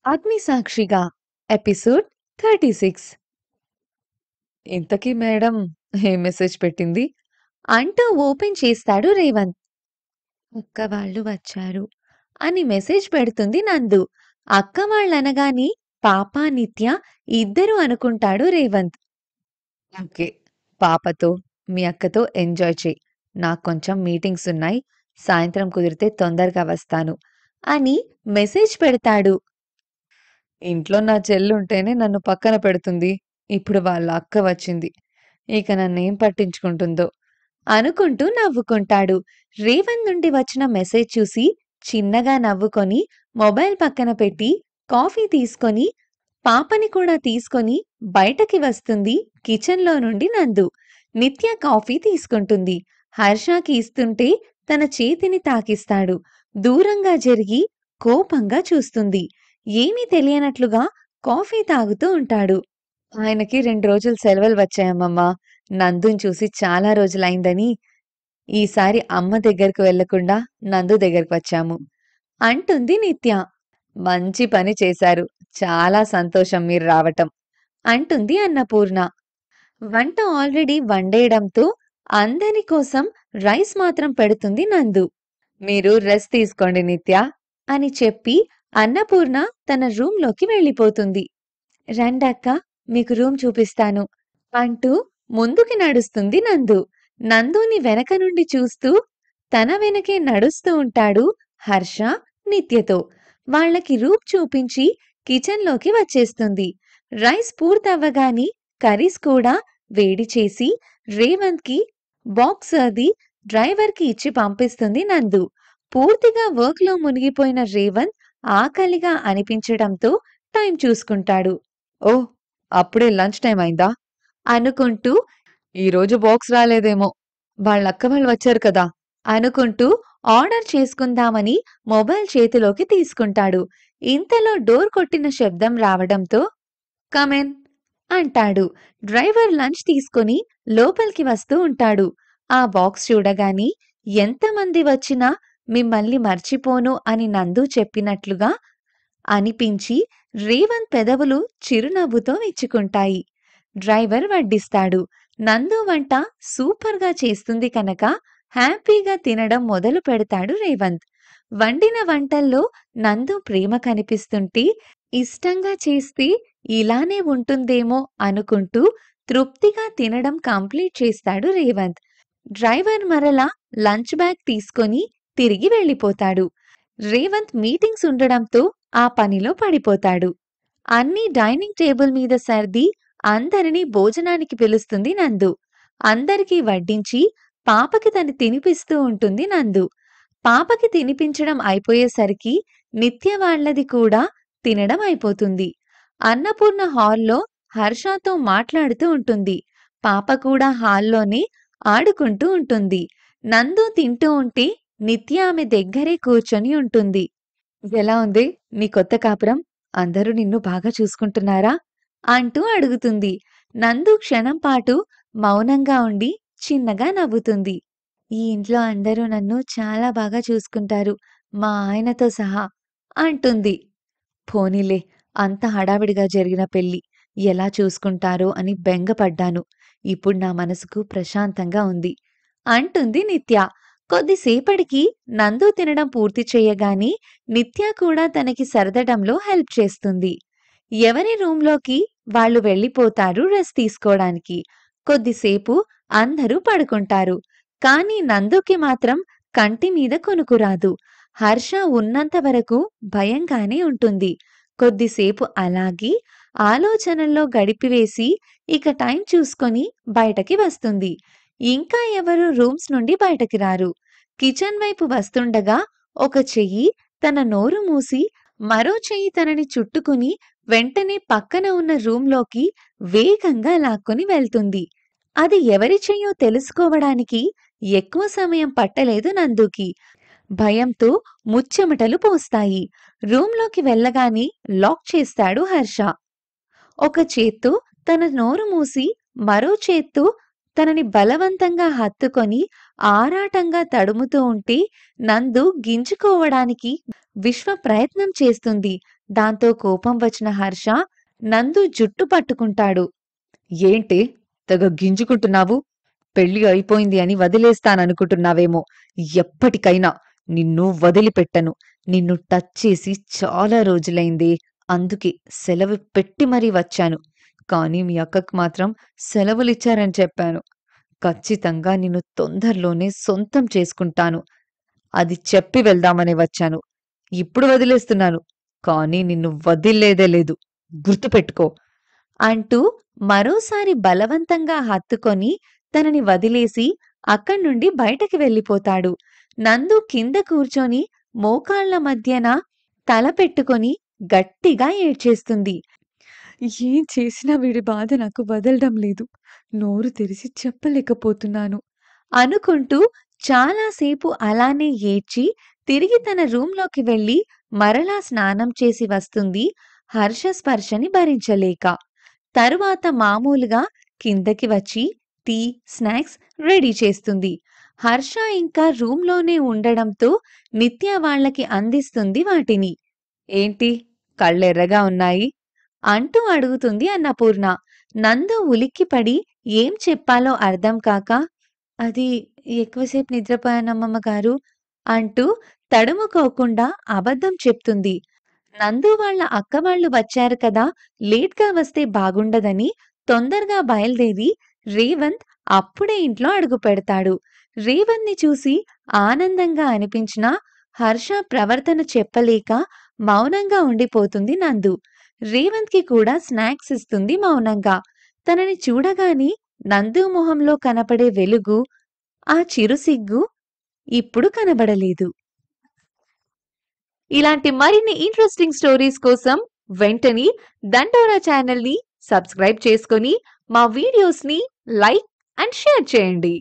అగ్నిసాక్షిగా episode 36. ఇంతకీ madam ఏ message పెట్టింది అంటూ ఓపెన్ చేస్తాడు రేవంత్. అక్క వాళ్ళు వచ్చారు అని మెసేజ్ పెడుతుంది నందు. అక్క వాళ్ళనగాని పాప నిత్య ఇద్దరు అనుకుంటాడు రేవంత్. ఓకే, పాపతో మీ అక్కతో ఎంజాయ్ చేయి, నాకు కొంచెం మీటింగ్స్ ఉన్నాయి, సాయంత్రం కుదిరితే తొందరగా వస్తాను అని మెసేజ్ పెడతాడు. ఇంట్లో నా చెల్లుంటేనే నన్ను పక్కన పెడుతుంది. ఇప్పుడు వాళ్ళ అక్క వచ్చింది. ఇక నన్నేం పట్టించుకుంటుందో అనుకుంటూ నవ్వుకుంటాడు. రేవంత్ నుండి వచ్చిన మెసేజ్ చూసి చిన్నగా నవ్వుకొని మొబైల్ పక్కన పెట్టి కాఫీ తీసుకొని పాపని కూడా తీసుకొని బయటకి వస్తుంది కిచెన్‌లో నుండి నందు. నిత్య కాఫీ తీసుకుంటుంది. హర్షకి ఇస్తుంటే తన చేతిని తాకిస్తాడు. దూరంగా జరిగి కోపంగా చూస్తుంది. ఏమీ తెలియనట్లుగా కాఫీ తాగుతూ ఉంటాడు. ఆయనకి 2 రోజులు సెలవులు వచ్చాయమ్మమ్మ. నందుని చూసి చాలా రోజులైందని ఈసారి అమ్మ దగ్గరకు వెళ్ళకుండా నందు దగ్గరకు వచ్చాము అంటుంది నిత్య. మంచి పని చేశారు. చాలా సంతోషం మీరు రావటం అంటుంది అన్నపూర్ణ. వంట ఆల్రెడీ వండేయడంతో అందరి కోసం రైస్ మాత్రం పెడుతుంది నందు. మీరు రెస్ట్ తీసుకోండి నిత్య అని చెప్పి అన్నపూర్ణ తన రూంలోకి వెళ్ళిపోతుంది. రండక్క, మీకు రూమ్ చూపిస్తాను అంటూ ముందుకి నడుస్తుంది నందు. నందుని వెనక నుండి చూస్తూ తన వెనకే నడుస్తూ ఉంటాడు హర్ష నిత్యతో. వాళ్ళకి రూమ్ చూపించి కిచెన్లోకి వచ్చేస్తుంది. రైస్ పూర్తవ్వగాని కర్రీస్ కూడా వేడి చేసి రేవంత్కి బాక్స్ అది డ్రైవర్కి ఇచ్చి పంపిస్తుంది నందు. పూర్తిగా వర్క్లో మునిగిపోయిన రేవంత్ ఆకలిగా అనిపించడంతో టైం చూసుకుంటాడు. ఓహ్, అప్పుడే లంచ్ టైం అయిందా అనుకుంటూ ఈరోజు బాక్స్ రాలేదేమో, వాళ్ళక్క వాళ్ళు వచ్చారు కదా అనుకుంటూ ఆర్డర్ చేసుకుందామని మొబైల్ చేతిలోకి తీసుకుంటాడు. ఇంతలో డోర్ కొట్టిన శబ్దం రావడంతో కమెన్ అంటాడు. డ్రైవర్ లంచ్ తీసుకొని లోపలికి వస్తూ ఉంటాడు. ఆ బాక్స్ చూడగాని ఎంతమంది వచ్చినా మిమ్మల్ని మర్చిపోను అని నందు చెప్పినట్లుగా అనిపించి రేవంత్ పెదవులు చిరునవ్వుతో విచ్చుకుంటాయి. డ్రైవర్ వడ్డిస్తాడు. నందు వంట సూపర్గా చేస్తుంది కనుక హ్యాపీగా తినడం మొదలు పెడతాడు రేవంత్. వండిన వంటల్లో నందు ప్రేమ కనిపిస్తుంటే ఇష్టంగా చేస్తే ఇలానే ఉంటుందేమో అనుకుంటూ తృప్తిగా తినడం కంప్లీట్ చేస్తాడు రేవంత్. డ్రైవర్ మరలా లంచ్ బ్యాగ్ తీసుకొని తిరిగి వెళ్ళిపోతాడు. రేవంత్ మీటింగ్స్ ఉండడంతో ఆ పనిలో పడిపోతాడు. అన్నీ డైనింగ్ టేబుల్ మీద సర్ది అందరినీ భోజనానికి పిలుస్తుంది నందు. అందరికీ వడ్డించి పాపకి తను తినిపిస్తూ ఉంటుంది నందు. పాపకి తినిపించడం అయిపోయేసరికి నిత్య వాళ్ళది కూడా తినడం అయిపోతుంది. అన్నపూర్ణ హాల్లో హర్షతో మాట్లాడుతూ ఉంటుంది. పాప కూడా హాల్లోనే ఆడుకుంటూ ఉంటుంది. నందు తింటూ ఉంటే నిత్య ఆమె దగ్గరే కూర్చొని ఉంటుంది. ఎలా ఉంది నీ కొత్త కాపురం? అందరూ నిన్ను బాగా చూసుకుంటున్నారా అంటూ అడుగుతుంది. నందు క్షణం పాటు మౌనంగా ఉండి చిన్నగా నవ్వుతుంది. ఈ ఇంట్లో అందరూ నన్ను చాలా బాగా చూసుకుంటారు, మా ఆయనతో సహా అంటుంది. పోనీలే, అంత హడావిడిగా జరిగిన పెళ్లి ఎలా చూసుకుంటారో అని బెంగపడ్డాను. ఇప్పుడు నా మనసుకు ప్రశాంతంగా ఉంది అంటుంది నిత్య. కొద్దిసేపటికి నందు తినడం పూర్తి చేయగాని నిత్య కూడా తనకి సర్దడంలో హెల్ప్ చేస్తుంది. ఎవరి రూంలోకి వాళ్ళు వెళ్ళిపోతారు రెస్ట్ తీసుకోవడానికి. కొద్దిసేపు అందరూ పడుకుంటారు. కానీ నందుకి మాత్రం కంటి మీద కొనుకు రాదు. హర్ష ఉన్నంత వరకు భయంగానే ఉంటుంది. కొద్దిసేపు అలాగి ఆలోచనల్లో గడిపివేసి ఇక టైం చూసుకొని బయటకి వస్తుంది. ఇంకా ఎవరు రూమ్స్ నుండి బయటకి రారు. కిచెన్ వైపు వస్తుండగా ఒక చెయ్యి తన నోరు మూసి మరో చెయ్యి తనని చుట్టుకుని వెంటనే పక్కన ఉన్న రూంలోకి వేగంగా లాక్కొని వెళ్తుంది. అది ఎవరి చెయ్యో తెలుసుకోవడానికి ఎక్కువ సమయం పట్టలేదు నందుకి. భయంతో ముచ్చెమటలు పోస్తాయి. రూంలోకి వెళ్ళగానే లాక్ చేస్తాడు హర్ష. ఒక చేత్తో తన నోరు మూసి మరో చేత్తో తనని బలవంతంగా హత్తుకొని ఆరాటంగా తడుముతూ ఉంటే నందు గింజుకోవడానికి విశ్వ ప్రయత్నం చేస్తుంది. దాంతో కోపం వచ్చిన హర్ష నందు జుట్టు పట్టుకుంటాడు. ఏంటి తెగ గింజుకుంటున్నావు? పెళ్లి అయిపోయింది అని వదిలేస్తాననుకుంటున్నావేమో. ఎప్పటికైనా నిన్ను వదిలిపెట్టను. నిన్ను టచ్ చేసి చాలా రోజులైందే. అందుకే సెలవు పెట్టి మరీ వచ్చాను. కానీ మీ అక్కకి మాత్రం సెలవులిచ్చారని చెప్పాను. ఖచ్చితంగా నిన్ను తొందరలోనే సొంతం చేసుకుంటాను. అది చెప్పి వెళ్దామనే వచ్చాను. ఇప్పుడు వదిలేస్తున్నాను. కానీ నిన్ను వదిలేదే లేదు. గుర్తుపెట్టుకో అంటూ మరోసారి బలవంతంగా హత్తుకొని తనని వదిలేసి అక్కడ్నుండి బయటకి వెళ్ళిపోతాడు. నందు కింద కూర్చొని మోకాళ్ళ మధ్యన తల పెట్టుకొని గట్టిగా ఏడ్చేస్తుంది. ఏం చేసినా వీడి బాధ నాకు వదలడం లేదు. నోరు తెరిసి చెప్పలేకపోతున్నాను అనుకుంటూ చాలాసేపు అలానే ఏడ్చి తిరిగి తన రూంలోకి వెళ్ళి మరలా స్నానం చేసి వస్తుంది హర్ష స్పర్శని భరించలేక. తరువాత మామూలుగా కిందకి వచ్చి టీ, స్నాక్స్ రెడీ చేస్తుంది. హర్ష ఇంకా రూంలోనే ఉండడంతో నిత్య వాళ్ళకి అందిస్తుంది వాటిని. ఏంటి కళ్ళెర్రగా ఉన్నాయి? అంటూ అడుగుతుంది అన్నపూర్ణ. నందు ఉలిక్కిపడి ఏం చెప్పాలో అర్థం కాక, అది ఎక్కువసేపు నిద్రపోయానమ్మమ్మ గారు అంటూ తడుముకోకుండా అబద్ధం చెప్తుంది. నందు వాళ్ళ అక్క వాళ్ళు వచ్చారు కదా, లేట్‌గా వస్తే బాగుండదని తొందరగా బయలుదేరి రేవంత్ అప్పుడే ఇంట్లో అడుగుపెడతాడు. రేవంత్‌ని చూసి ఆనందంగా అనిపించినా హర్ష ప్రవర్తన చెప్పలేక మౌనంగా ఉండిపోతుంది నందు. రేవంత్‌కి కూడా స్నాక్స్ ఇస్తుంది మౌనంగా. తనని చూడగానే నందు మొహంలో కనపడే వెలుగు, ఆ చిరు సిగ్గు ఇప్పుడు కనబడలేదు. ఇలాంటి మరిన్ని ఇంట్రెస్టింగ్ స్టోరీస్ కోసం వెంటనే దండోరా ఛానల్‌ని సబ్స్క్రైబ్ చేసుకొని మా వీడియోస్‌ని లైక్ అండ్ షేర్ చేయండి.